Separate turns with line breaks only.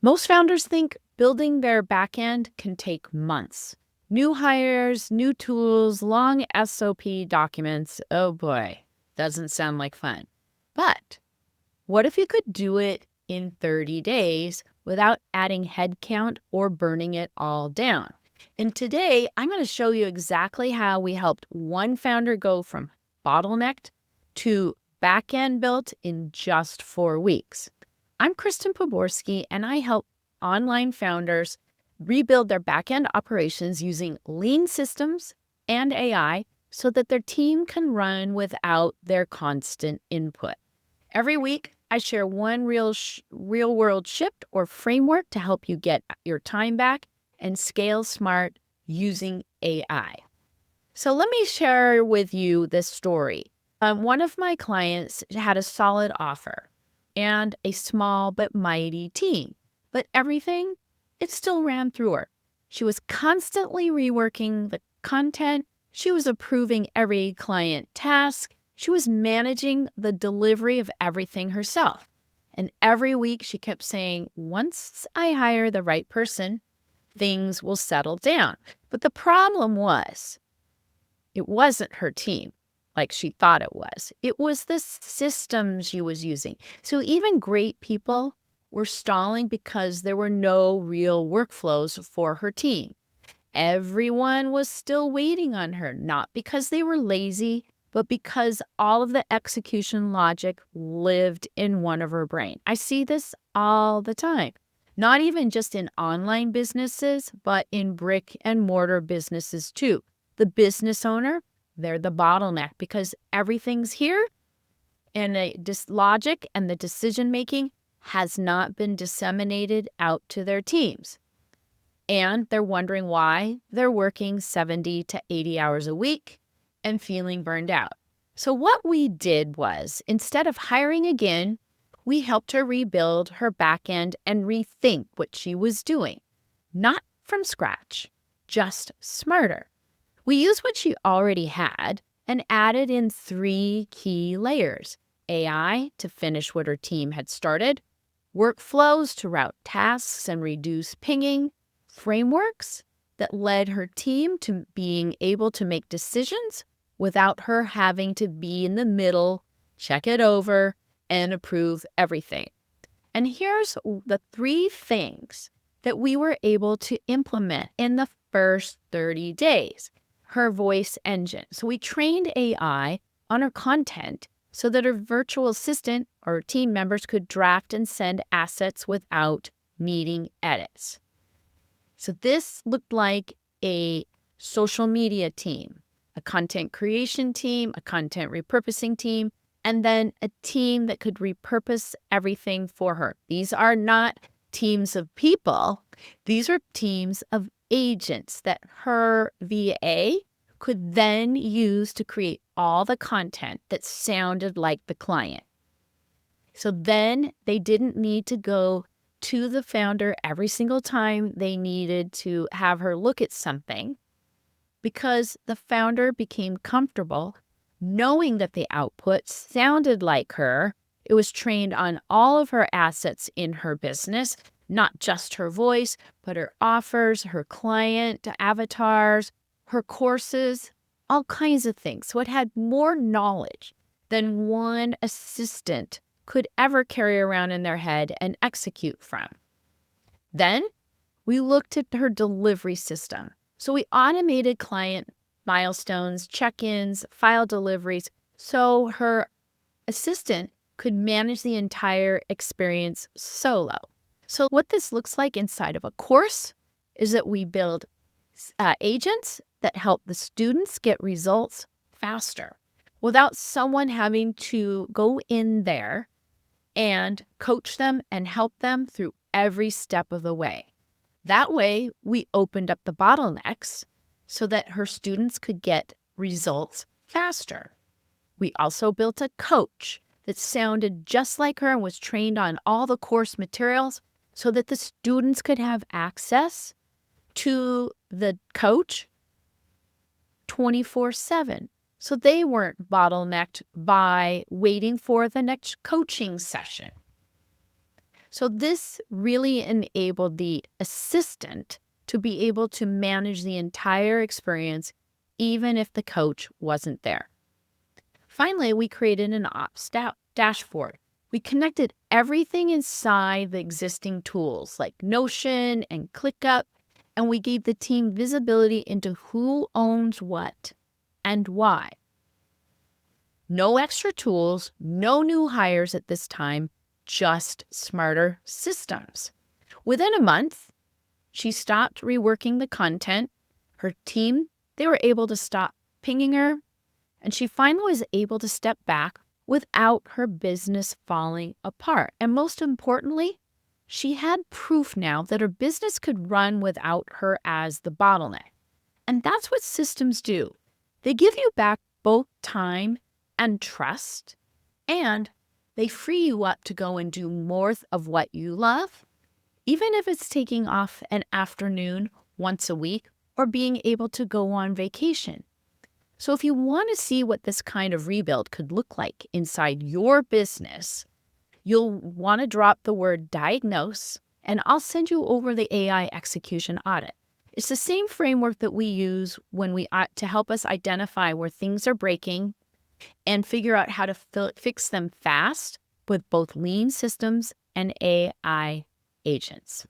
Most founders think building their backend can take months. New hires, new tools, long SOP documents. Oh boy, doesn't sound like fun. But what if you could do it in 30 days without adding headcount or burning it all down? And today, I'm going to show you exactly how we helped one founder go from bottlenecked to backend built in just 4 weeks. I'm Kristen Poborski, and I help online founders rebuild their backend operations using lean systems and AI so that their team can run without their constant input. Every week, I share one real world shift or framework to help you get your time back and scale smart using AI. So let me share with you this story. One of my clients had a solid offer and a small but mighty team, but everything, it still ran through her. She was constantly reworking the content. She was approving every client task. She was managing the delivery of everything herself. And every week she kept saying, once I hire the right person, things will settle down. But the problem was, it wasn't her team like she thought it was. It was the system she was using. So even great people were stalling because there were no real workflows for her team. Everyone was still waiting on her, not because they were lazy, but because all of the execution logic lived in one of her brain. I see this all the time, not even just in online businesses, but in brick and mortar businesses too. The business owner, they're the bottleneck because everything's here and the logic and the decision making has not been disseminated out to their teams. And they're wondering why they're working 70 to 80 hours a week and feeling burned out. So what we did was, instead of hiring again, we helped her rebuild her backend and rethink what she was doing. Not from scratch, just smarter. We used what she already had and added in 3 key layers: AI to finish what her team had started, workflows to route tasks and reduce pinging, frameworks that led her team to being able to make decisions without her having to be in the middle, check it over, and approve everything. And here's the 3 things that we were able to implement in the first 30 days. Her voice engine. So we trained AI on her content so that her virtual assistant or team members could draft and send assets without needing edits. So this looked like a social media team, a content creation team, a content repurposing team, and then a team that could repurpose everything for her. These are not teams of people. These are teams of agents that her VA could then use to create all the content that sounded like the client. So then they didn't need to go to the founder every single time they needed to have her look at something, because the founder became comfortable knowing that the output sounded like her. It was trained on all of her assets in her business, not just her voice, but her offers, her client avatars, her courses, all kinds of things. So it had more knowledge than one assistant could ever carry around in their head and execute from. Then we looked at her delivery system. So we automated client milestones, check-ins, file deliveries, so her assistant could manage the entire experience solo. So what this looks like inside of a course is that we build agents that help the students get results faster without someone having to go in there and coach them and help them through every step of the way. That way, we opened up the bottlenecks so that her students could get results faster. We also built a coach that sounded just like her and was trained on all the course materials so that the students could have access to the coach 24/7. So they weren't bottlenecked by waiting for the next coaching session. So this really enabled the assistant to be able to manage the entire experience, even if the coach wasn't there. Finally, we created an ops dashboard. We connected everything inside the existing tools like Notion and ClickUp, and we gave the team visibility into who owns what and why. No extra tools, no new hires at this time, just smarter systems. Within a month, she stopped reworking the content. Her team, they were able to stop pinging her, and she finally was able to step back without her business falling apart. And most importantly, she had proof now that her business could run without her as the bottleneck. And that's what systems do. They give you back both time and trust, and they free you up to go and do more of what you love, even if it's taking off an afternoon once a week or being able to go on vacation. So if you want to see what this kind of rebuild could look like inside your business, you'll want to drop the word diagnose, and I'll send you over the AI execution audit. It's the same framework that we use when to help us identify where things are breaking and figure out how to fix them fast with both lean systems and AI agents.